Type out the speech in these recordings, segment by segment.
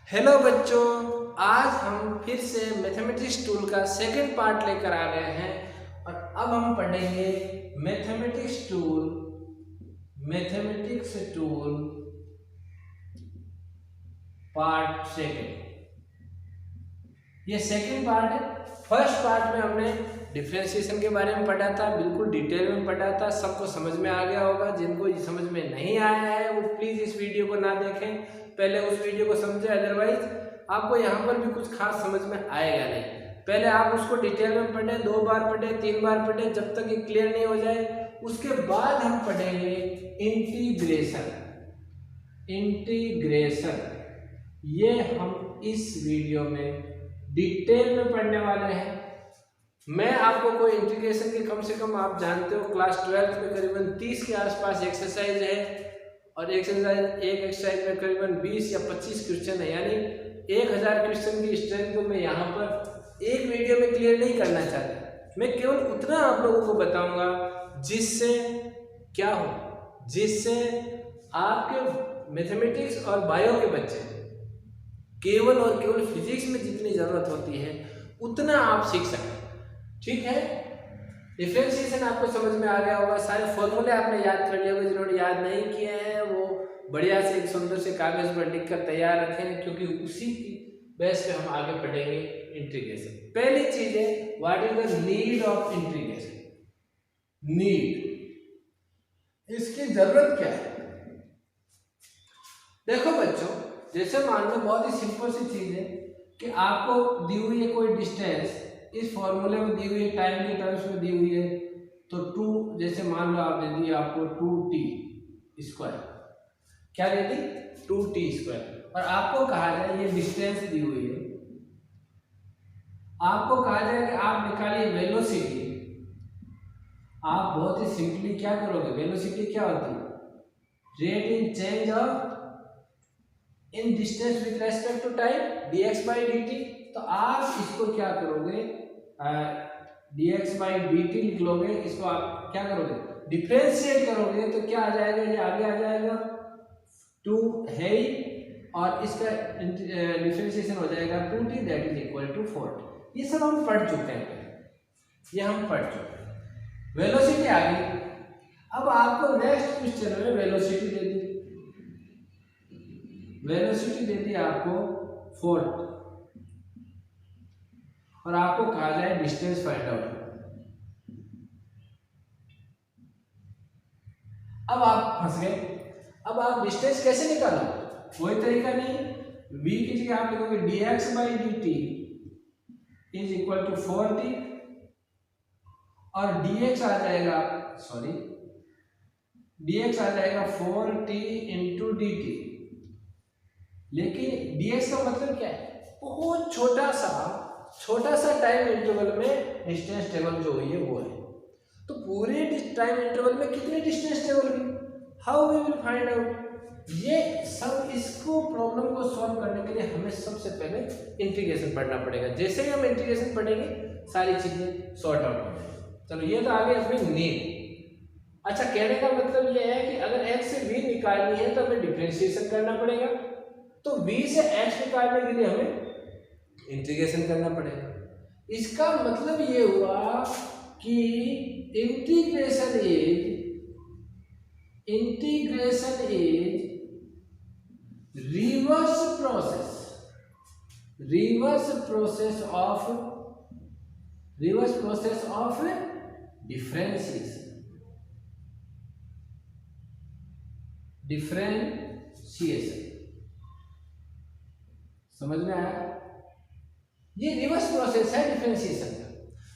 Hello बच्चों, आज हम फिर से मैथमेटिक्स टूल का सेकंड पार्ट लेकर आ गए हैं और अब हम पढ़ेंगे मैथमेटिक्स टूल पार्ट सेकंड। ये सेकंड पार्ट है। फर्स्ट पार्ट में हमने डिफरेंशिएशन के बारे में पढ़ा था, बिल्कुल डिटेल में पढ़ा था, सबको समझ में आ गया होगा। जिनको समझ में नहीं आया है वो प्लीज इस वीडियो को ना देखें, पहले उस वीडियो को समझे, अदरवाइज आपको यहाँ पर भी कुछ खास समझ में आएगा नहीं। पहले आप उसको डिटेल में पढ़े, 2 बार पढ़े, 3 बार पढ़े, जब तक ये क्लियर नहीं हो जाए। उसके बाद हम पढ़ेंगे इंटीग्रेशन। ये हम इस वीडियो में डिटेल में पढ़ने वाले हैं। मैं आपको कोई इंटीग्रेशन के कम से कम, आप जानते हो क्लास 12 में करीबन 30 के आसपास एक्सरसाइज है और एक एक्सरसाइज में करीबन 20 या 25 क्वेश्चन है, यानी 1000 क्वेश्चन की स्ट्रेंथ को मैं यहाँ पर एक वीडियो में क्लियर नहीं करना चाहता। मैं केवल उतना आप लोगों को बताऊंगा जिससे क्या हो, जिससे आपके मैथमेटिक्स और बायो के बच्चे केवल और केवल फिजिक्स में जितनी जरूरत होती है उतना आप सीख सकें। ठीक है, डिफरेंशिएशन आपको समझ में आ गया होगा, सारे फॉर्मूले आपने याद कर लिए होंगे। जिन्होंने याद नहीं किए हैं वो बढ़िया से एक सुंदर से कागज पर लिख कर तैयार रखें, क्योंकि उसी की बेस पे हम आगे पढ़ेंगे इंटीग्रेशन। पहली चीज है, what is the need of integration. Need, इसकी जरूरत क्या है? देखो बच्चों, जैसे मान लो बहुत ही सिंपल सी चीज है कि आपको दी हुई है कोई डिस्टेंस, इस फॉर्मूले में दी हुई है, टाइम के टर्म्स में दी हुई है, तो 2, जैसे मान लो आप दे दी आपको 2t स्क्वायर, क्या दे दी 2t स्क्वायर, और आपको कहा जाए ये डिस्टेंस दी हुई है, आपको कहा जाए कि आप निकालिए वेलोसिटी। आप बहुत ही सिंपली क्या करोगे, वेलोसिटी क्या होती है, rate in change of in distance with respect to time dx by dt। तो आप इसको क्या करोगे, dx by dt लिख लोगे, इसको आप क्या करोगे, डिफरेंशिएट करोगे, तो क्या आ जाएगा, ये आगे आ जाएगा 2 है और इसका डिफरेंशिएशन हो जाएगा 2t that is equal to 40। ये सब हम पढ़ चुके हैं, ये हम पढ़ चुके हैं। वेलोसिटी आ गई। अब आपको नेक्स्ट क्वेश्चन में वेलोसिटी दे दी, वेलोसिटी दे दी आपको 40 और आपको कहा जाए डिस्टेंस फाइंड आउट। अब आप फंस गए। अब आप डिस्टेंस कैसे निकालो, कोई तरीका नहीं। v की जगह आप लिखोगे dx by dt is equal to 40 और dx आ जाएगा, dx आ जाएगा 4t इंटू dt। लेकिन dx का मतलब क्या है, बहुत छोटा सा टाइम इंटरवल में डिस्टेंस टेबल जो हुई है वो है। तो पूरे टाइम इंटरवल में कितनी डिस्टेंस टेबल हुई, how we will find out. ये सब, इसको प्रॉब्लम को सॉल्व करने के लिए हमें सबसे पहले इंटीग्रेशन पढ़ना पड़ेगा। जैसे ही हम इंटीग्रेशन पढ़ेंगे सारी चीजें सॉर्ट आउट हो जाएगी। चलो, ये तो आगे अपनी नीड। अच्छा, कहने का मतलब ये है कि अगर x से v निकालनी है तो हमें डिफरेंशिएशन करना पड़ेगा, तो v से x निकालने के लिए हमें इंटीग्रेशन करना पड़ेगा। इसका मतलब ये हुआ कि integration is reverse process of differentiation. समझ में आया? ये रिवर्स प्रोसेस है डिफरेंशिएशन का।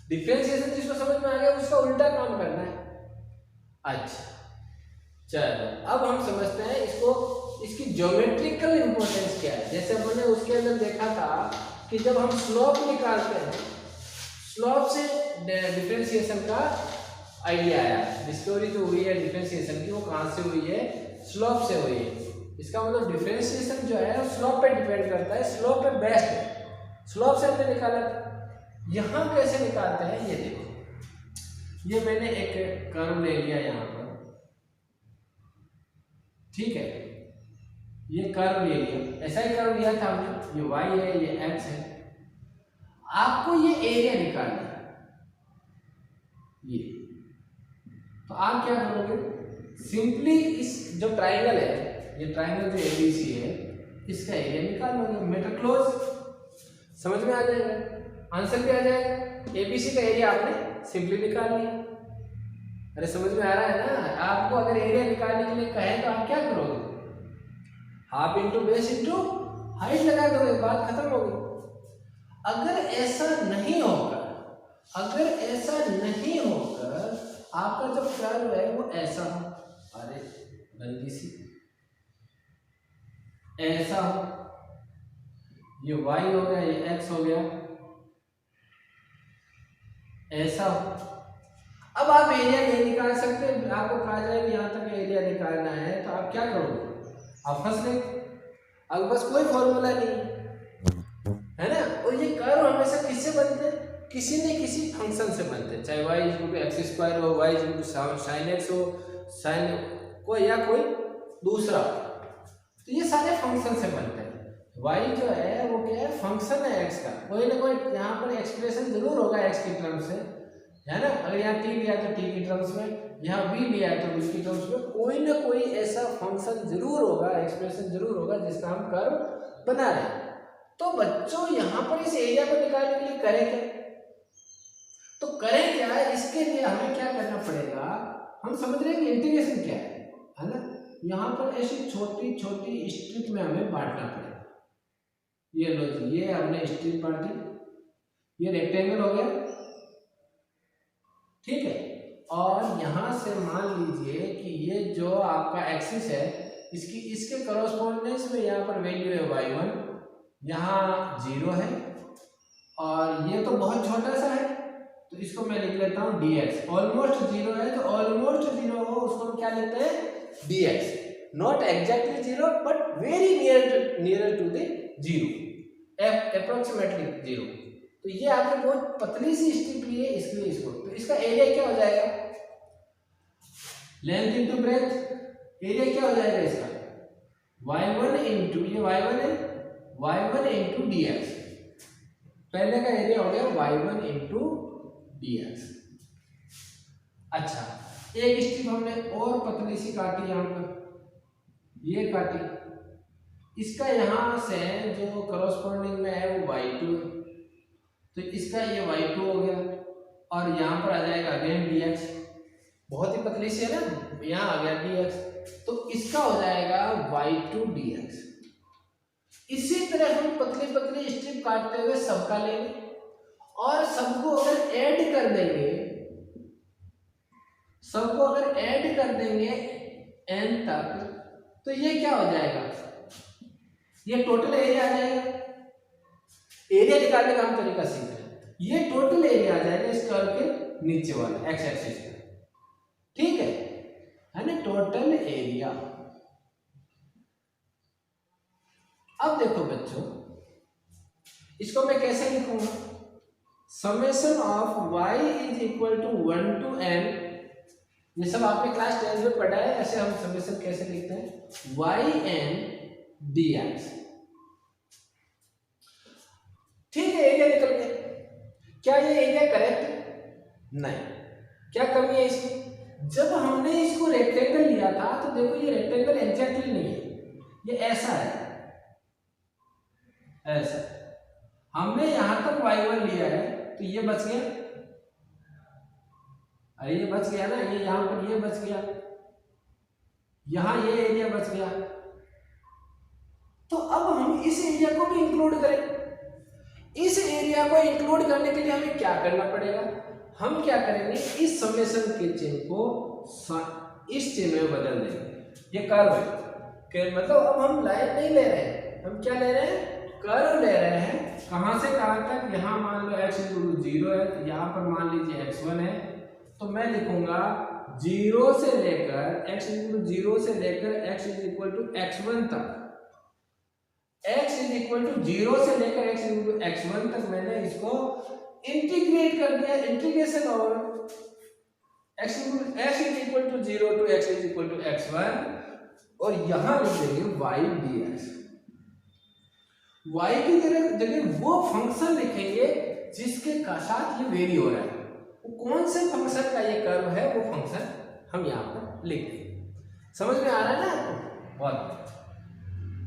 डिफरेंशिएशन जिसको समझ में आ गया उसका उल्टा काम करना है। अच्छा, चलो अब हम समझते हैं इसकी ज्योमेट्रिकल इंपॉर्टेंस क्या है। जैसे हमने उसके अंदर देखा था कि जब हम स्लोप निकालते हैं, स्लोप से डिफरेंशिएशन का आइडिया आया। डिस्कवरी जो हुई है डिफरेंशिएशन की वो कहाँ से हुई है, स्लोप से हुई है। इसका मतलब डिफरेंशिएशन जो है स्लोप पे डिपेंड करता है, स्लोप पे बेस्ड है। स्लोप से हमने निकाला था। यहाँ कैसे निकालते हैं ये देखो, ये मैंने एक कर्व ले लिया यहाँ पर, ठीक है। ये कर्व ले लिया, ऐसा ही कर्व लिया था हमने, ये y है ये x है। आपको ये एरिया निकालना है ये, तो आप क्या करोगे, सिंपली इस जो ट्राइंगल है, ये ट्राइंगल जो एबीसी है, इसका एरिया निकाल लोगे, मेथड क्लोज, समझ में आ जाएगा, आंसर भी आ जाएगा। एबीसी का एरिया आपने सिंपली निकाल लिया। अरे समझ में आ रहा है ना? आपको अगर एरिया निकालने के लिए कहें तो आप क्या करोगे, half into base into height लगा दोगे, बात खत्म हो गई। अगर ऐसा नहीं होकर, अगर ऐसा नहीं होकर आपका जो कर्व है वो ऐसा हो, अरे गंदी सी ऐसा हो, ये y हो गया, ये x हो गया, ऐसा हो, अब आप एरिया नहीं निकाल सकते, आपको कहा जाए कि यहाँ तक एरिया निकालना है, तो आप क्या करोगे, आप फंस गए, अब बस कोई फॉर्मूला नहीं है ना। और ये कर्व हमेशा किससे बनते हैं, किसी न किसी फंक्शन से बनते हैं, चाहे y equal to x square हो, y equal to sine x हो, साइन कोई या कोई दूसरा, तो ये सारे फंक्शन से बनते हैं। y जो है वो क्या है, फंक्शन है x का, कोई ना कोई यहाँ पर एक्सप्रेशन जरूर होगा x के टर्म्स से, है ना। अगर यहाँ t लिया तो t के टर्म्स में, यहाँ v लिया तो v के टर्म्स में, कोई ना कोई ऐसा फंक्शन जरूर होगा, एक्सप्रेशन जरूर होगा जिसका हम कर्व बना रहे हैं। तो बच्चों यहाँ पर इस एरिया को निकालने के लिए करें क्या, तो करें क्या, इसके लिए हमें क्या करना पड़ेगा, हम समझ रहे हैं कि इंटीग्रेशन क्या है ना। यहाँ पर ऐसी छोटी छोटी स्ट्रिप में हमें बांटना पड़ेगा। ये लो जी, ये हमने स्ट्रिप बांटी, ये रेक्टेंगल हो गया, ठीक है। और यहाँ से मान लीजिए कि ये जो आपका एक्सिस है, इसके कॉरस्पॉन्डेंस में यहाँ पर वैल्यू है y1, यहाँ 0 है, और ये तो बहुत छोटा सा है, तो इसको मैं लिख लेता हूँ dx, ऑलमोस्ट 0 है, तो ऑलमोस्ट 0 हो उसको हम क्या लिखते हैं, dx, not exactly 0 but very near to the 0, approximately 0। तो ये आपने बहुत पतली सी स्ट्रिप ली है, इसके लिए इसको, तो इसका एरिया क्या हो जाएगा, लेंथ इंटू ब्रेथ, एरिया क्या हो जाएगा इसका, y1 इंटू, ये y1 है, y1 इंटू dx, पहले का एरिया हो गया y1 इंटू dx। अच्छा, एक स्ट्रिप हमने और पतली सी काटी, यहाँ पर ये काटी, इसका यहाँ से जो कॉरस्पॉन्डिंग में है वो y2, तो इसका ये y2 हो गया, और यहाँ पर आ जाएगा अगेन dx, बहुत ही पतली सी है ना, यहाँ आ गया dx, तो इसका हो जाएगा y2 dx। इसी तरह हम पतली पतली स्ट्रिप काटते हुए सबका लेंगे, और सबको अगर ऐड कर देंगे, सबको अगर ऐड कर देंगे n तक, तो ये क्या हो जाएगा, ये टोटल एरिया आ जाएगा। एरिया निकालने का हम तरीका सीख रहे हैं, ये टोटल एरिया आ जाएगा इस कर्व के नीचे वाला एक्स एक्सिस पे, ठीक है ना, टोटल एरिया। अब देखो बच्चों, इसको मैं कैसे लिखूंगा, summation of y is equal to 1 to n, ये सब आपने क्लास 10 में पढ़ा है, ऐसे हम समेशन कैसे लिखते हैं, yn dx, ठीक है। एरिया निकल गया, क्या ये एरिया करेक्ट, नहीं, क्या कमी है इसमें, जब हमने इसको रेक्टेंगल लिया था, तो देखो ये रेक्टेंगल एग्जैक्टली नहीं है, ये ऐसा है, ऐसा, हमने यहां तक y1 लिया है, तो ये बच गया, अरे ये बच गया ना, ये यहां पर ये बच गया, यहां ये एरिया बच गया, तो अब हम इस एरिया को भी इंक्लूड करें। इस एरिया को इंक्लूड करने के लिए हमें क्या करना पड़ेगा, हम क्या करेंगे, इस समेशन के चिन्ह को इस चिन्ह में बदल देंगे। ये कर्व है, मतलब अब हम लाइन नहीं ले रहे हैं, हम क्या ले रहे हैं, कर्व ले रहे हैं, कहां से कहां तक, यहां मान लो x इक्वल टू 0 है, तो यहां पर मान लीजिए x1 है, तो मैं लिखूंगा 0 से लेकर x इक्वल टू 0 से लेकर x इक्वल टू x1 तक, x इज इक्वल टू 0 से लेकर x इक्वल टू x1 तक मैंने इसको इंटीग्रेट कर दिया, इंटीग्रेशन और x is equal to 0 to x is equal to x1, और यहां लिख देंगे y dx। y की जगह वो फंक्शन लिखेंगे जिसके साथ ये वेरी हो रहा है। वो कौन से फंक्शन का ये कर्व है वो फंक्शन हम यहाँ पर लिख देंगे। समझ में आ रहा है ना आपको? बहुत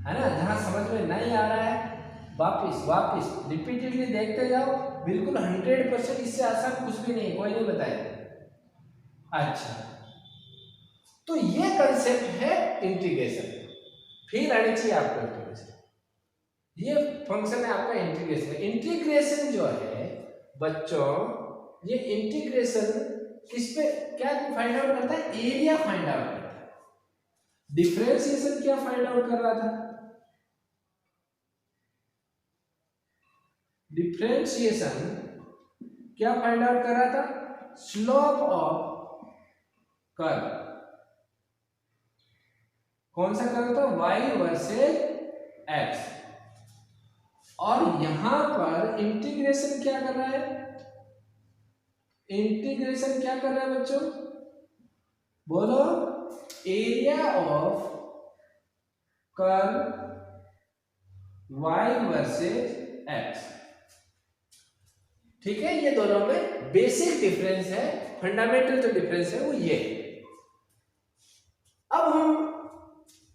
है ना। जहाँ समझ में नहीं आ रहा है वापिस रिपीटेडली देखते जाओ। बिल्कुल 100% इससे आसान कुछ भी नहीं, कोई नहीं बताएगा। अच्छा, तो ये कंसेप्ट है इंटीग्रेशन। फिर आनी चाहिए आपको इंटीग्रेशन। ये फंक्शन है आपका इंटीग्रेशन। इंटीग्रेशन जो है बच्चों, ये इंटीग्रेशन किस पे क्या फाइंड आउट करता है? एरिया फाइंड आउट करता है। डिफरेंशिएशन क्या फाइंड आउट कर रहा था? डिफरेंशिएशन क्या फाइंड आउट कर रहा था? Slope of curve. कौन सा कर्व था? y versus x। और यहां पर इंटीग्रेशन क्या कर रहा है? इंटीग्रेशन क्या कर रहा है बच्चों? बोलो। Area of curve y versus x। ठीक है, ये दोनों में बेसिक डिफरेंस है, फंडामेंटल जो डिफरेंस है वो ये। अब हम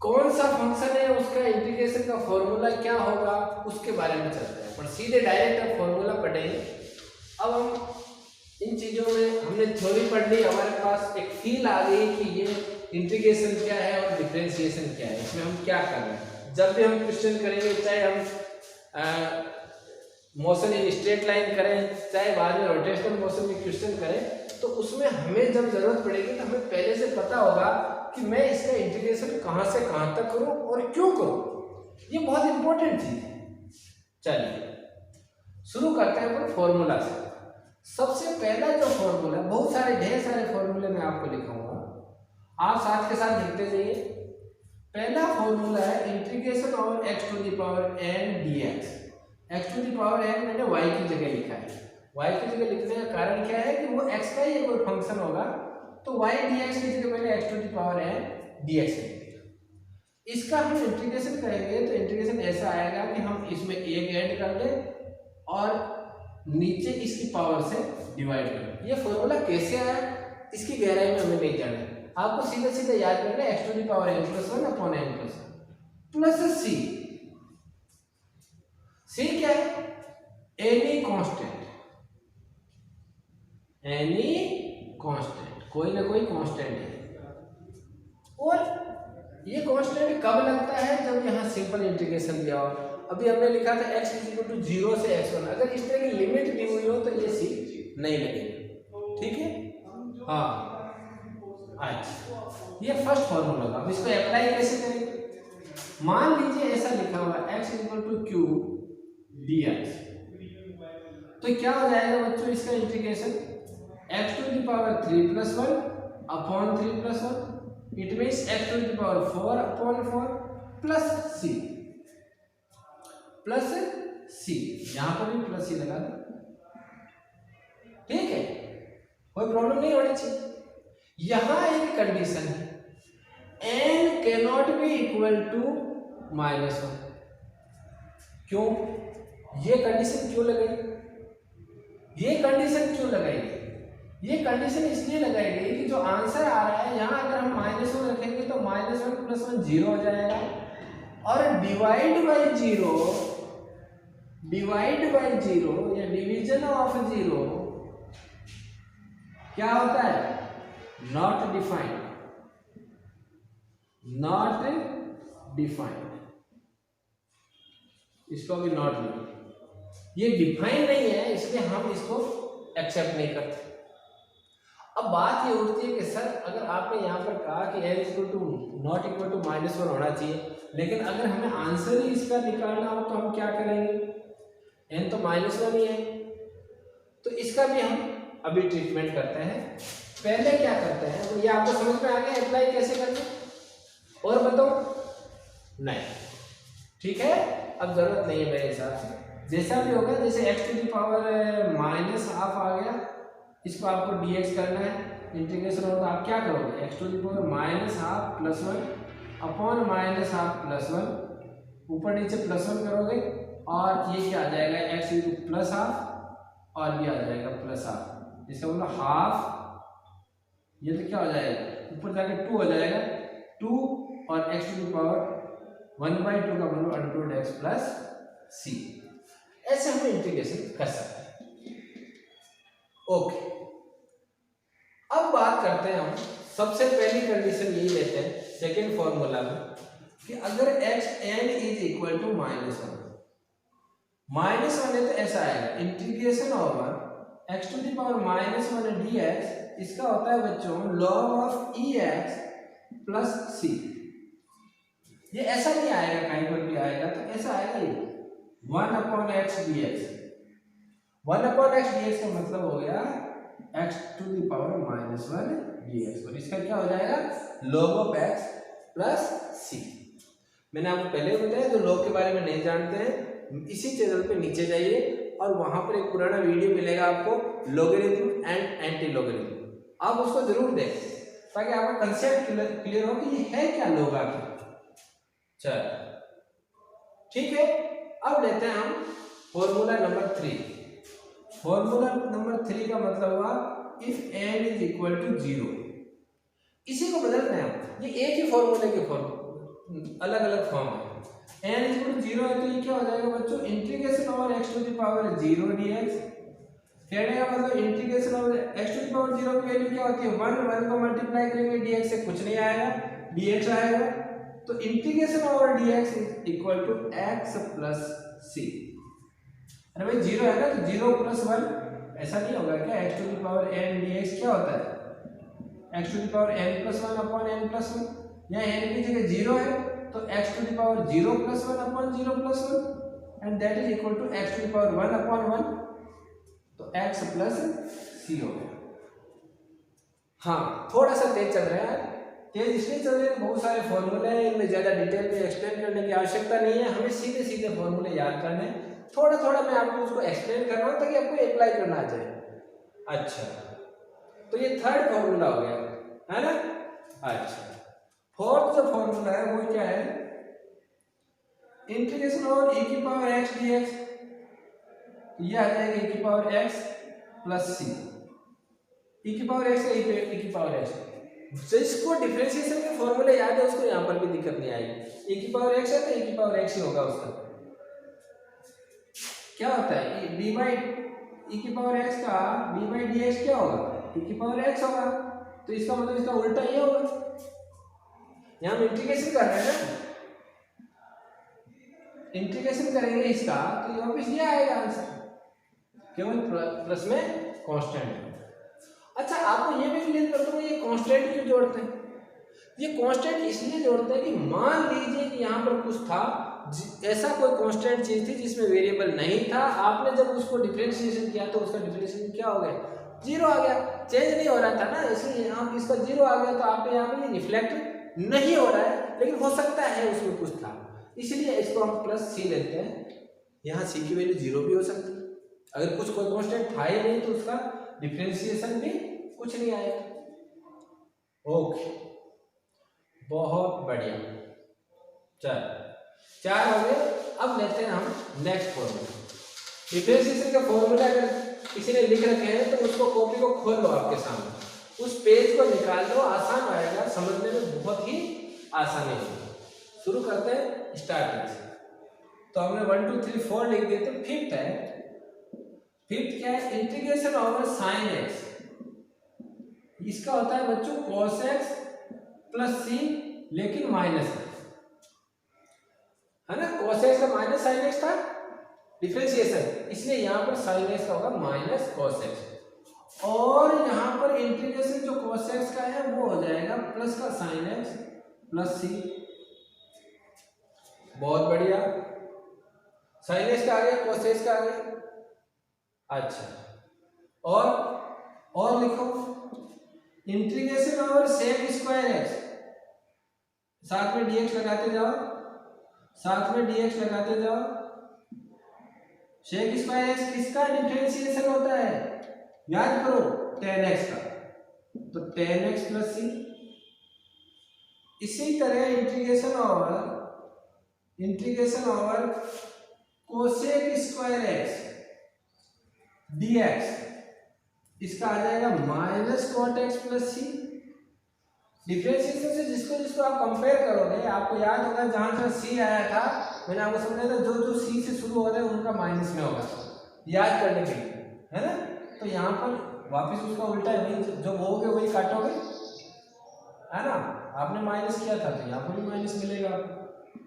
कौन सा फंक्शन है, उसका इंटीग्रेशन का फॉर्मूला क्या होगा, उसके बारे में चलते हैं। पर सीधे डायरेक्ट अब फॉर्मूला पढ़ेंगे। अब हम इन चीजों में हमने थ्योरी पढ़ ली, हमारे पास एक फील आ गई कि ये इंटीग्रेशन क्या है और डिफरेंशिएशन क्या है, इसमें हम क्या कर रहे हैं। जब भी हम क्वेश्चन करेंगे, चाहे हम मोशन इन स्ट्रेट लाइन करें, चाहे बाद में रोटेशनल मोशन में क्वेश्चन करें, तो उसमें हमें जब जरूरत पड़ेगी तो हमें पहले से पता होगा कि मैं इसका इंटीग्रेशन कहां से कहां तक करूं और क्यों करूं। ये बहुत इंपॉर्टेंट चीज है। चलिए शुरू करते हैं अपन फॉर्मूला से। सबसे पहला जो फॉर्मूला, बहुत सारे ढेर सारे फॉर्मूले मैं आपको लिखाऊंगा, आप साथ के साथ लिखते जाइए। पहला फॉर्मूला है integration of x to the power n dx। x to the power n मैंने y की जगह लिखा है। y की जगह लिखने का कारण क्या है कि वो x का ही कोई फंक्शन होगा, तो y dx की जगह मैंने x to the power n dx लिख दिया। इसका हम इंटीग्रेशन करेंगे तो इंटीग्रेशन ऐसा आएगा कि हम इसमें एक ऐड कर दें और नीचे इसकी पावर से डिवाइड कर दें। ये फॉर्मूला कैसे आया इसकी गहराई में हमें नहीं जाना है, आपको सीधे सीधे याद करना है x to the power n plus 1 upon n plus 1 plus c। c क्या है? Any constant. एनी कांस्टेंट, कोई ना कोई कांस्टेंट है। और ये कांस्टेंट कब लगता है? जब यहाँ सिंपल इंटीग्रेशन दिया हो। अभी हमने लिखा था x = 0 से x1। अगर इस तरह की लिमिट दी हुई हो तो ये c नहीं लगेगा। ठीक है, हाँ। अच्छा, ये फर्स्ट फॉर्मूला था। अब इसको अप्लाई कैसे करेंगे? मान लीजिए ऐसा लिखा हुआ x = q dx, तो क्या हो जाएगा बच्चों इसका integration? x to the power 3 plus 1 upon 3 plus 1, it means x to the power 4 upon 4 plus c। Plus c, यहां पर भी प्लस c लगा दो। ठीक है, कोई प्रॉब्लम नहीं होनी चाहिए। यहां एक कंडीशन है, n cannot be equal to -1। क्यों? ये कंडीशन क्यों लगाई? ये कंडीशन क्यों लगाई? ये कंडीशन इसलिए लगाई गई कि जो आंसर आ रहा है यहां अगर हम -1 रखेंगे तो -1 प्लस 1 0 हो जाएगा, और डिवाइड बाय 0 या डिवीजन ऑफ 0 क्या होता है? Not defined. नॉट डिफाइंड, इसको भी नॉट लिखो। ये डिफाइन नहीं है इसलिए हम इसको एक्सेप्ट नहीं करते। अब बात ये उठती है कि सर अगर आपने यहाँ पर कहा कि n नॉट इक्वल टू -1 होना चाहिए, लेकिन अगर हमें आंसर ही इसका निकालना हो तो हम क्या करेंगे? n तो -1 ही है, तो इसका भी हम अभी ट्रीटमेंट करते हैं। पहले क्या करते हैं, तो ये आपको समझ में आ गया अप्लाई कैसे करना, और बताओ? नहीं, ठीक है, अब जरूरत नहीं है मेरे हिसाब से। जैसा भी होगा, जैसे x टू द पावर -12 आ गया, इसको आपको dx करना है, इंटीग्रेशन होगा। आप क्या करोगे? x to the power -12 plus 1 upon minus half plus one, ऊपर नीचे प्लस वन करोगे और ये क्या आ जाएगा एक्स इंटू प्लस हाफ और ये आ जाएगा प्लस हाफ, इसका मतलब हाफ, ये तो क्या हो जाएगा ऊपर जाके 2 हो जाएगा, 2 और एक्स टू द पावर 1/2 का मतलब अंडर एक्स प्लस सी। ऐसे हम इंटीग्रेशन कर सकते हैं। ओके, अब बात करते हैं हम सबसे पहली कंडीशन यही लेते हैं सेकेंड फॉर्मूला में कि अगर x n is equal to -1, -1 है तो ऐसा आएगा integration over x to the power -1 dx, इसका होता है बच्चों log of e x plus c. ये ऐसा नहीं आएगा, कहीं पर भी आएगा तो ऐसा आएगा ये 1/x dx। 1/x dx का मतलब हो गया x to the power -1 dx और इसका क्या हो जाएगा log of x plus c. मैंने आपको पहले ही बताया, जो log के बारे में नहीं जानते हैं इसी चैनल पे नीचे जाइए और वहां पर एक पुराना वीडियो मिलेगा आपको लॉगरिथम एंड एंटी लॉगरिथम, आप उसको जरूर देखें ताकि आपका कंसेप्ट क्लियर हो कि ये है क्या log आखिर। चल ठीक है, अब लेते हैं हम फॉर्मूला नंबर 3। फॉर्मूला नंबर 3 का मतलब हुआ if n is equal to 0। इसी को बदलते हैं हम, ये एक ही फॉर्मूले के फॉर्म अलग अलग फॉर्म है। n इज इक्वल टू 0 है तो ये क्या हो जाएगा बच्चों integration over x to the power 0 dx। कहने का मतलब integration over x to the power 0 की वैल्यू क्या होती है 1, 1 को मल्टीप्लाई करेंगे dx से कुछ नहीं आएगा, dx आएगा, तो integration over dx is equal to x plus c। अरे भाई 0 है ना तो 0 प्लस 1 ऐसा नहीं होगा क्या, x to the power n dx क्या होता है x to the power n plus 1 upon n plus 1, यहाँ n की जगह 0 है तो x to the power 0 plus 1 upon 0 plus 1 and that is equal to x to the power 1 upon 1, तो x plus c हो गया। हाँ थोड़ा सा तेज चल रहा है, तेज इसलिए चल रहे हैं बहुत सारे फॉर्मूले हैं, इनमें ज़्यादा डिटेल में एक्सप्लेन करने की आवश्यकता नहीं है, हमें सीधे सीधे फॉर्मूले याद करने हैं। थोड़ा थोड़ा मैं आपको उसको एक्सप्लेन कर रहा हूँ ताकि आपको अप्लाई करना आ जाए। अच्छा तो ये थर्ड फॉर्मूला हो गया है ना। अच्छा फोर्थ जो फॉर्मूला है वो क्या है इंटीग्रेशन ओवर e की पावर x dx, ये आ जाएगा e की power x plus c, e की पावर x है e की पावर x, जिसको डिफरेंशिएशन के फॉर्मूले याद है उसको यहाँ पर भी दिक्कत नहीं आएगी। e की पावर x है तो e की पावर x ही होगा, उसका क्या होता है डी बाई e की पावर x का d बाई dx क्या होगा e की पावर x होगा, तो इसका मतलब इसका उल्टा ये होगा। यहाँ हम इंटीग्रेशन कर रहे हैं ना, इंटीग्रेशन करेंगे इसका तो वापस ये आएगा आंसर, केवल प्लस में कांस्टेंट है। अच्छा आपको ये भी क्लियर कर दूंगा ये कांस्टेंट क्यों जोड़ते हैं, ये कांस्टेंट इसलिए जोड़ते हैं कि मान लीजिए कि यहाँ पर कुछ था, ऐसा कोई कांस्टेंट चीज थी जिसमें वेरिएबल नहीं था, आपने जब उसको डिफरेंशिएशन किया तो उसका डिफरेंशिएशन क्या हो गया 0 आ गया, चेंज नहीं हो रहा था ना, इसलिए यहाँ इसका 0 आ गया तो आपके यहाँ पे रिफ्लेक्ट नहीं हो रहा है, लेकिन हो सकता है उसमें कुछ था, इसलिए इसको हम प्लस सी लेते हैं। यहाँ सी की वैल्यू 0 भी हो सकती है, अगर कुछ कोई कांस्टेंट था ही नहीं तो उसका डिफरेंशिएशन भी कुछ नहीं आएगा। ओके बहुत बढ़िया, चल 4 हो गए। अब लेते हैं हम नेक्स्ट फॉर्मूला। डिफरेंशिएशन का फॉर्मूला अगर किसी ने लिख रखे हैं तो उसको कॉपी को खोल लो आपके सामने, उस पेज को निकाल लो, आसान आएगा, समझने में बहुत ही आसानी होगी। शुरू करते हैं स्टार्टिंग से। तो हमने 1 2 3 4 लिख दिए, तो फिफ्थ है, फिफ्थ क्या है इंटीग्रेशन ओवर साइन एक्स, इसका होता है बच्चों cos x प्लस सी लेकिन माइनस है ना, cos x का माइनस साइन एक्स था डिफरेंशिएशन, इसलिए यहाँ पर साइन एक्स का होगा माइनस cos x, और यहाँ पर इंटीग्रेशन जो cos x का है वो हो जाएगा प्लस का साइन x प्लस सी। बहुत बढ़िया, साइन एक्स का आ गया cos x का आ गया। अच्छा और लिखो integration over sec square x, साथ में dx लगाते जाओ, साथ में dx लगाते जाओ। सेक स्क्वायर एक्स किसका डिफरेंशिएशन होता है याद करो tan x का, तो tan x प्लस सी इसी तरह integration over cosec square x dx, इसका आ जाएगा माइनस कॉट एक्स प्लस सी। डिफरेंशिएशन से जिसको आप कंपेयर करोगे, आपको याद होगा जहां जहां सी आया था मैंने आपको समझाया था, जो सी से शुरू हो रहे हैं उनका माइनस में होगा, याद करने के लिए, है ना। तो यहाँ पर वापस उसका उल्टा है, जो होगे वही काटोगे, है ना। आपने माइनस किया था तो यहाँ पर भी माइनस मिलेगा आपको।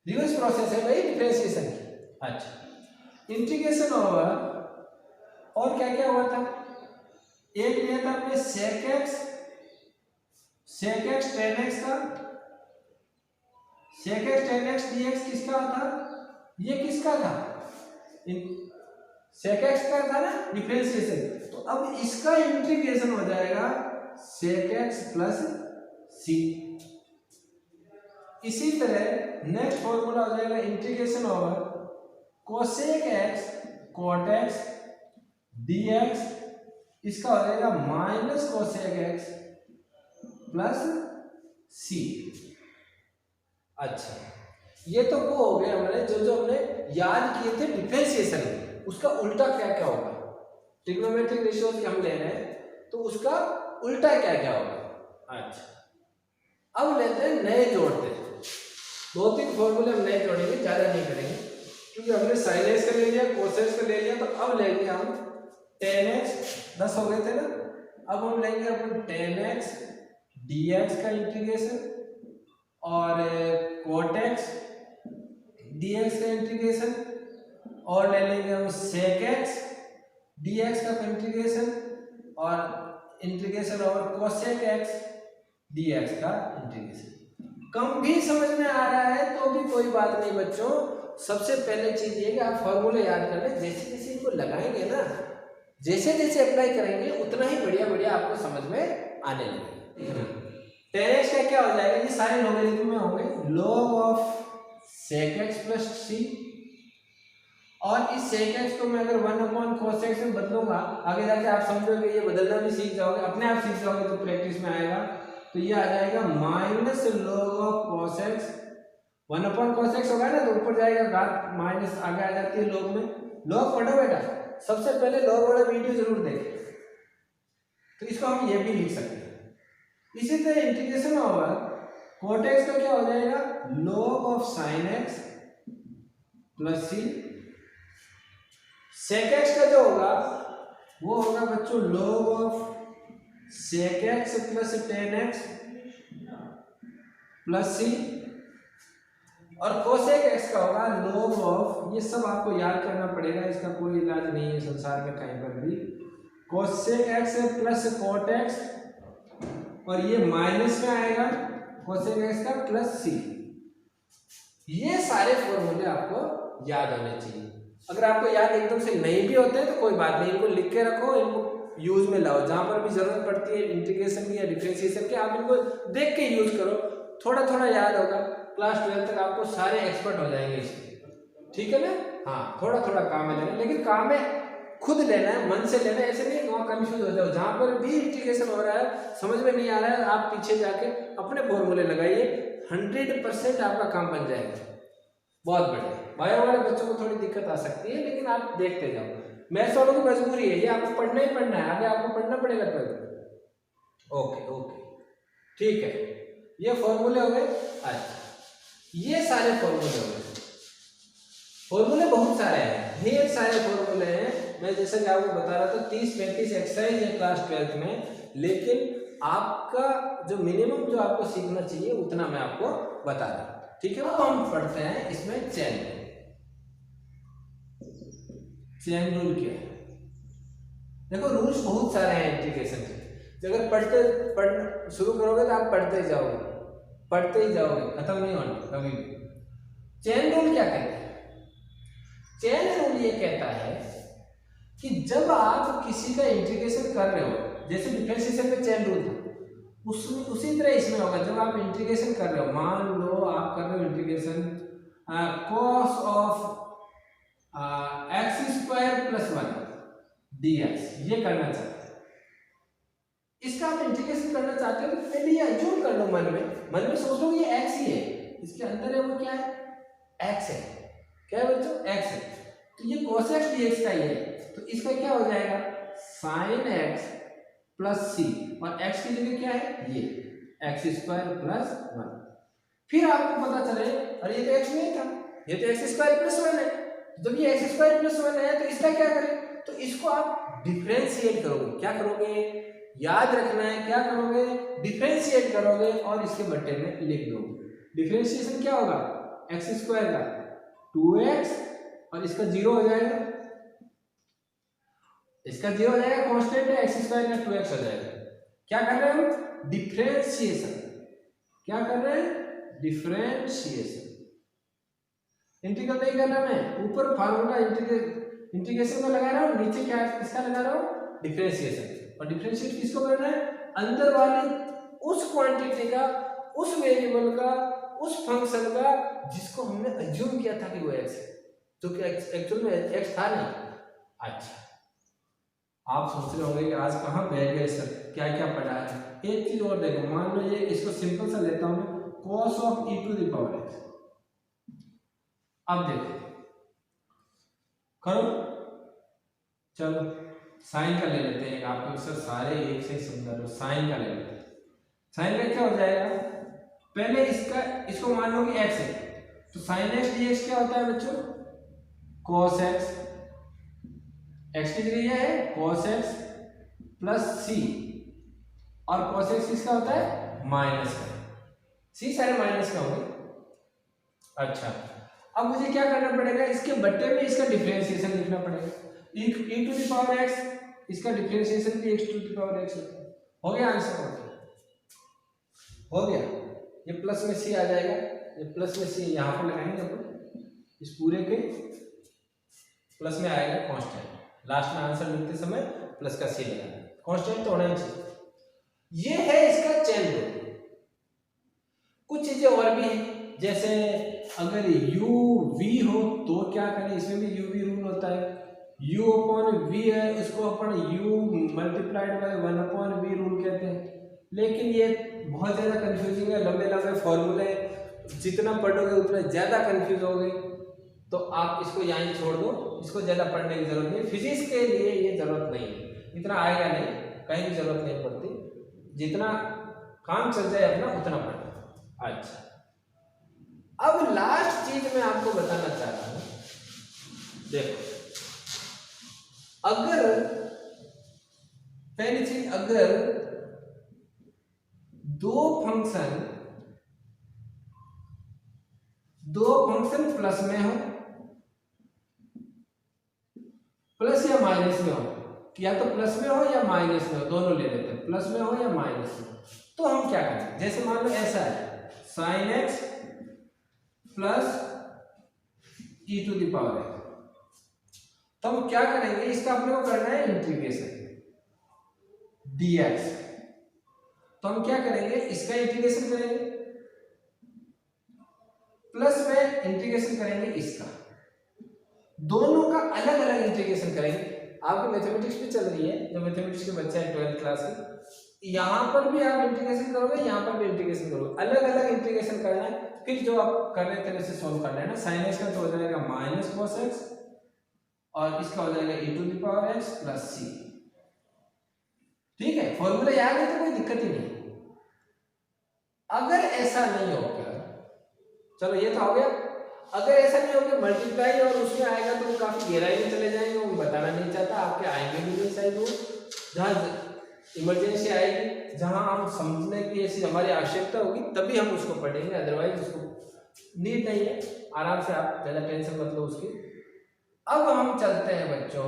रिवर्स प्रोसेस है भाई डिफरेंशिएशन की। अच्छा, इंटीग्रेशन ओवर और क्या क्या हुआ था, एक लिया था आपने सेक एक्स टेन एक्स का, sec x tan x dx किसका था, ये किसका था, सेक एक्स का था ना डिफरेंशिएशन। तो अब इसका इंटीग्रेशन हो जाएगा सेक एक्स प्लस सी। इसी तरह नेक्स्ट फॉर्मूला हो जाएगा integration over cosec x cot x dx, इसका हो जाएगा minus cosec x plus c. अच्छा, ये तो वो हो गया हमारे जो हमने याद किए थे डिफरेंशिएशन में, उसका उल्टा क्या क्या होगा। ट्रिग्नोमेट्रिक रेशियोज हम ले रहे हैं तो उसका उल्टा क्या क्या होगा। अच्छा, अब लेते हैं नए जोड़ते हैं, 2-3 फॉर्मूले हम नए जोड़ेंगे, ज्यादा नहीं करेंगे क्योंकि हमने साइन एक्स का ले लिया, कोस एक्स का ले लिया। तो अब लेंगे हम टेन एक्स, 10 हो गए थे ना, अब हम लेंगे अपन टेन एक्स dx का इंटीग्रेशन और कोट एक्स dx का इंटीग्रेशन, और ले लेंगे हम सेक एक्स dx का इंटीग्रेशन और इंटीग्रेशन और कोसेक एक्स dx का इंटीग्रेशन। कम भी समझ में आ रहा है तो भी कोई बात नहीं बच्चों, सबसे पहले चीज ये कि आप फॉर्मूले याद कर लें, जैसे जैसे इनको लगाएंगे ना, जैसे जैसे अप्लाई करेंगे उतना ही बढ़िया बढ़िया आपको समझ में आने लगेगा। टेन एक्स का क्या हो जाएगा, ये सारे लॉगरिथम में होंगे, log of sec x plus c, और इस सेक एक्स को मैं अगर 1/cos x में बदलूंगा, आगे जाके आप समझोगे, ये बदलना भी सीख जाओगे, अपने आप सीख जाओगे तो प्रैक्टिस में आएगा। तो ये आ जाएगा minus log of cos x, 1/cos x होगा ना तो ऊपर जाएगा घात माइनस, आगे आ जाती है log में। log पढ़ो बेटा, सबसे पहले log वाला वीडियो जरूर देखें, तो इसको हम ये भी लिख सकते हैं। इसी तरह इंटीग्रेशन ओवर cot x का क्या हो जाएगा, log of sin x plus c. Sec x का जो होगा वो होगा बच्चों log of sec x plus tan x plus c, और कोसेक एक्स का होगा log ऑफ, ये सब आपको याद करना पड़ेगा, इसका कोई इलाज नहीं है संसार में कहीं पर भी, cosec x plus cot x, और ये माइनस में आएगा कोसेक एक्स का प्लस सी। ये सारे फॉर्मूले आपको याद होने चाहिए। अगर आपको याद एकदम से नहीं भी होते हैं तो कोई बात नहीं, इनको लिख के रखो, इनको यूज में लाओ, जहां पर भी जरूरत पड़ती है इंटीग्रेशन की या डिफरेंशिएशन की, आप इनको देख के यूज करो, थोड़ा थोड़ा याद होगा, क्लास 12 तक आपको सारे एक्सपर्ट हो जाएंगे इसके, ठीक है ना। हाँ, थोड़ा थोड़ा काम है लेना, लेकिन काम है खुद लेना है, मन से लेना है, ऐसे नहीं वहाँ कंफ्यूज हो जाओ। जहां पर भी इंटीग्रेशन हो रहा है समझ में नहीं आ रहा है, आप पीछे जाके अपने फॉर्मूले लगाइए, 100% आपका काम बन जाएगा। बहुत बढ़िया। बायो वाले बच्चों को थोड़ी दिक्कत आ सकती है, लेकिन आप देखते जाओ, मैथ्स वालों की मजबूरी है, ये आपको पढ़ना ही पढ़ना है, आगे आपको पढ़ना पड़ेगा 12। ओके ओके, ठीक है, ये फॉर्मूले हो गए। अच्छा, ये सारे फॉर्मूले हो गए, फॉर्मूले बहुत सारे हैं, ढेर सारे फॉर्मूले हैं। मैं जैसे कि आपको बता रहा था 30-35 एक्सरसाइज है क्लास 12 में, लेकिन आपका जो मिनिमम जो आपको सीखना चाहिए उतना मैं आपको बता रहा हूं, ठीक है। वो हम पढ़ते हैं इसमें चेन रूल क्या है। देखो रूल्स बहुत सारे हैं इंटीग्रेशन के, अगर पढ़ना शुरू करोगे तो आप पढ़ते ही जाओगे, खत्म नहीं होना कभी भी। चेन रूल क्या कहते हैं, चेन रूल ये कहता है कि जब आप किसी का इंटीग्रेशन कर रहे हो, जैसे डिफरेंशिएशन में चेन रूल था, उसी तरह इसमें होगा। जब आप इंटीग्रेशन कर रहे हो, मान लो आप कर रहे हो integration cos of x² plus 1 dx, ये करना चाहते हैं, इसका आप इंटीग्रेशन करना चाहते हो तो पहले ये अज्यूम कर लो मन में मन में सोच लो ये x ही है, इसके अंदर है वो क्या है, x है। क्या है बच्चों, x है। तो ये cos x dx का ही है, तो इसका क्या हो जाएगा, sin x प्लस सी, और x की जगह क्या है, ये x स्क्वायर प्लस 1। फिर आपको पता चले अरे ये तो x नहीं था, ये तो x स्क्वायर प्लस 1 है। जब ये x स्क्वायर प्लस 1 है तो इसका क्या करें, तो इसको आप डिफरेंशिएट करोगे। क्या करोगे, याद रखना है, क्या करोगे, डिफरेंशिएट करोगे और इसके बट्टे में लिख दोगे। डिफरेंशिएशन क्या होगा, एक्स स्क्वायर का 2x और इसका 0 हो जाएगा, इसका 0 हो जाएगा, कांस्टेंट है, एक्स स्क्वायर का 2x हो जाएगा। क्या कर रहे हैं हम, डिफरेंशिएशन। क्या कर रहे हैं, डिफरेंशिएशन। इंटीग्रल नहीं कर रहा मैं, ऊपर फार्मूला इंटीग्रेशन का लगा रहा हूँ, नीचे क्या है, किसका लगा रहा हूँ, डिफरेंशिएशन। और डिफरेंशिएट किसको करना है, अंदर वाले उस क्वांटिटी का, उस वेरिएबल का, उस फंक्शन का जिसको हमने अज्यूम किया था कि वो x है, जो कि एक्चुअल में x था नहीं। अच्छा, आप सोच रहे होंगे कि आज कहाँ बैठ गए सर, क्या क्या पढ़ा है। एक चीज और देखो, मान लो ये, इसको सिंपल सा लेता हूँ मैं, cos of e to the power x। अब देखो, करो, चलो साइन का ले लेते हैं, आपको सर सारे एक से समझा दो, साइन का ले लेते हैं। साइन का क्या हो जाएगा, पहले इसको मान लो कि x है, तो साइन x dx क्या होता है बच्चों, cos x, x की जगह है cos x प्लस c, और cos x किसका होता है, माइनस का, c सारे माइनस का होंगे। अच्छा, अब मुझे क्या करना पड़ेगा, इसके बट्टे में इसका डिफरेंशिएशन लिखना पड़ेगा, e to the power x, इसका डिफरेंशिएशन भी x to the power x होता है। हो गया आंसर, हो गया। ये प्लस में c आ जाएगा, ये प्लस में c यहाँ पर लगाएंगे अपन, इस पूरे के प्लस में आएगा कांस्टेंट, लास्ट में आंसर लिखते समय प्लस का c लगाना, कांस्टेंट तो होना ही चाहिए। ये है इसका चेन रूल। कुछ चीजें और भी हैं, जैसे अगर u v हो तो क्या करें, इसमें भी u v रूल होता है। u अपॉन v है, उसको अपन u multiplied by 1 upon v rule कहते हैं। लेकिन ये बहुत ज़्यादा कंफ्यूजिंग है, लंबे लंबे फॉर्मूले, जितना पढ़ोगे उतना ज़्यादा कंफ्यूज होगे, तो आप इसको यहाँ ही छोड़ दो, इसको ज़्यादा पढ़ने की जरूरत नहीं। फिजिक्स के लिए ये जरूरत नहीं है, इतना आएगा नहीं, कहीं भी जरूरत नहीं पड़ती, जितना काम चल जाए अपना उतना पढ़ना। अच्छा, अब लास्ट चीज मैं आपको बताना चाहता हूं, देखो, अगर पहली चीज, अगर दो फंक्शन प्लस में हो, प्लस या माइनस में हो, या तो प्लस में हो या माइनस में हो, दोनों ले लेते हैं, प्लस में हो या माइनस में हो, तो हम क्या करें, जैसे मान लो ऐसा है sin x plus e to the power x, तो हम क्या करेंगे, इसका अपने को करना है इंटीग्रेशन dx, तो हम क्या करेंगे, इसका इंटीग्रेशन करेंगे, प्लस में इंटीग्रेशन करेंगे इसका, दोनों का अलग अलग इंटीग्रेशन करेंगे। आपकी मैथमेटिक्स भी चल रही है, जो मैथमेटिक्स के बच्चे हैं 12th क्लास के, यहाँ पर भी आप इंटीग्रेशन करोगे, यहाँ पर भी इंटीग्रेशन करोगे, अलग अलग इंटीग्रेशन करना है। फिर जो आप कर रहे थे वैसे सोल्व करना है ना, sin x का तो हो जाएगा माइनस cos x, और इसका हो जाएगा e to the power x plus c। ठीक है, फॉर्मूला याद है तो कोई दिक्कत ही नहीं। अगर ऐसा नहीं होगा, चलो ये तो हो गया, अगर ऐसा नहीं होगा मल्टीप्लाई और उसमें आएगा तो वो काफी गहराई में चले जाएंगे, वो बताना नहीं चाहता, आपके आएंगे भी नहीं शायद, वो जहाँ इमरजेंसी आएगी, जहां हम समझने की ऐसी हमारी आवश्यकता होगी तभी हम उसको पढ़ेंगे, अदरवाइज उसको नीड नहीं है। आराम से, आप ज़्यादा टेंशन मत लो उसकी। अब हम चलते हैं बच्चों,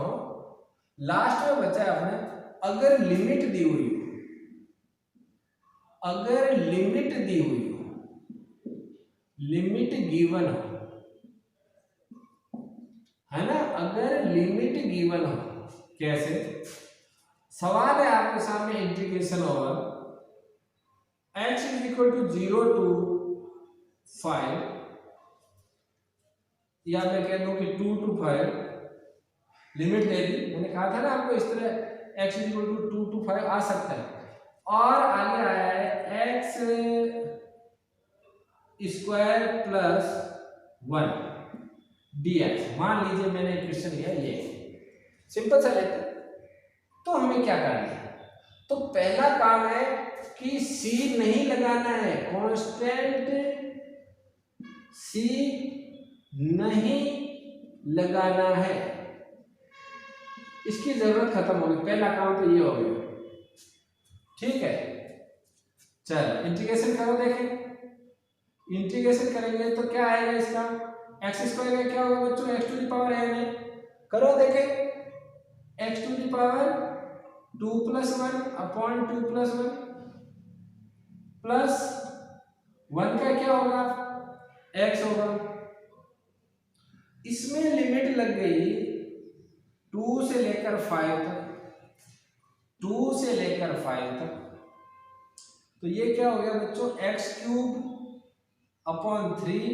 लास्ट में बचा है अपने, अगर लिमिट दी हुई हो, अगर लिमिट दी हुई हो, लिमिट गिवन हो, है ना, अगर लिमिट गिवन हो, कैसे, सवाल है आपके सामने, integration over x is equal to 0 to 5, या मैं कह दूं कि 2 टू 5, लिमिट दे दी, मैंने कहा था ना आपको, इस तरह x is equal to 2 to 5 आ सकता है, और आगे आया है x स्क्वायर प्लस 1 dx। मान लीजिए मैंने इक्वेशन लिया ये, सिंपल सा लेते हैं। तो हमें क्या करना है, तो पहला काम है कि c नहीं लगाना है, कांस्टेंट c नहीं लगाना है, इसकी जरूरत खत्म होगी। पहला काम तो ये हो गया, ठीक है। चल इंटीग्रेशन करो, देखें इंटीग्रेशन करेंगे तो क्या आएगा इसका, एक्स स्क्वायर का क्या होगा बच्चों, x to the power n करो, देखें x to the power 2 + 1 upon 2 + 1 plus 1 का क्या होगा, x होगा। इसमें लिमिट लग गई 2 से लेकर 5 तक, 2 से लेकर 5 तक, तो ये क्या हो गया बच्चों, x³ अपॉन 3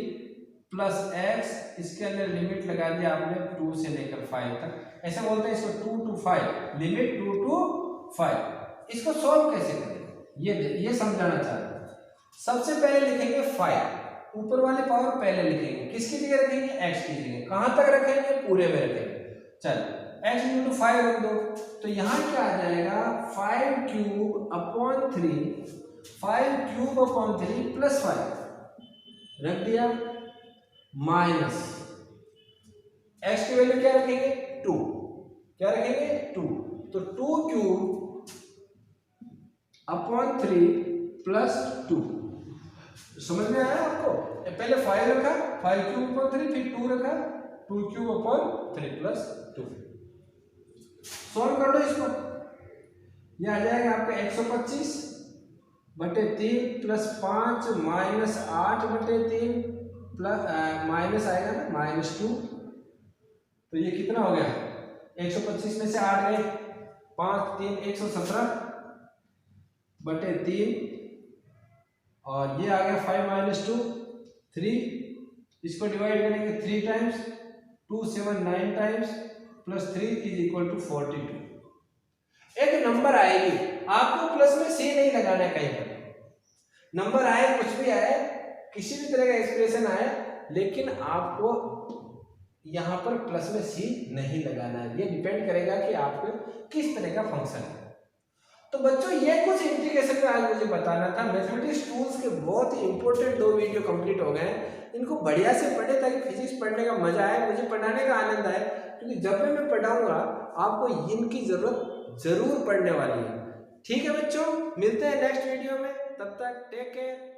प्लस x, इसके अंदर लिमिट लगा दिया आपने 2 से लेकर 5 तक। ऐसा बोलते हैं इसको 2 to 5, लिमिट 2 to 5। इसको सॉल्व कैसे करेंगे ये समझाना चाहते हैं। सबसे पहले लिखेंगे 5, ऊपर वाले पावर पहले लिखेंगे, किसकी जगह रखेंगे, x की जगह। कहां तक रखेंगे, पूरे में रखेंगे। चल x = 5 रख दो, तो यहां क्या आ जाएगा, 5³ अपॉन 3, 5³ अपॉन 3 प्लस 5 रख दिया, माइनस x की वैल्यू क्या रखेंगे, 2, क्या रखेंगे 2, तो 2³ अपॉन 3 प्लस 2। समझ में आया आपको, पहले 5 रखा, 5³ अपॉन 3, फिर 2 रखा, 2³ अपॉन 3 प्लस 2। सॉल्व कर लो इसको, ये आ जाएगा आपका 125/3 प्लस 5 माइनस 8/3 प्लस माइनस आएगा ना -2, तो ये कितना हो गया, 125 में से 8 गए, 5 3 117/3, और ये आ गया 5 - 2 3, इसको डिवाइड करेंगे 3 टाइम्स, 2 7 9 टाइम्स प्लस 3 = 42। एक नंबर आएगी, आपको प्लस में c नहीं लगाना है, कहीं पर नंबर आए, कुछ भी आए, किसी भी तरह का एक्सप्रेशन आए, लेकिन आपको यहां पर प्लस में c नहीं लगाना है। ये डिपेंड करेगा कि आपको किस तरह का फंक्शन है। तो बच्चों ये कुछ इंटीग्रेशन में आज मुझे बताना था। मैथमेटिक्स टूल्स के बहुत ही इंपॉर्टेंट 2 वीडियो कंप्लीट हो गए। इनको बढ़िया से पढ़े ताकि फिजिक्स पढ़ने का मजा आए, मुझे पढ़ाने का आनंद आए, क्योंकि जब भी मैं पढ़ाऊंगा आपको इनकी जरूरत जरूर पड़ने वाली है। ठीक है बच्चों, मिलते हैं नेक्स्ट वीडियो में, तब तक टेक केयर।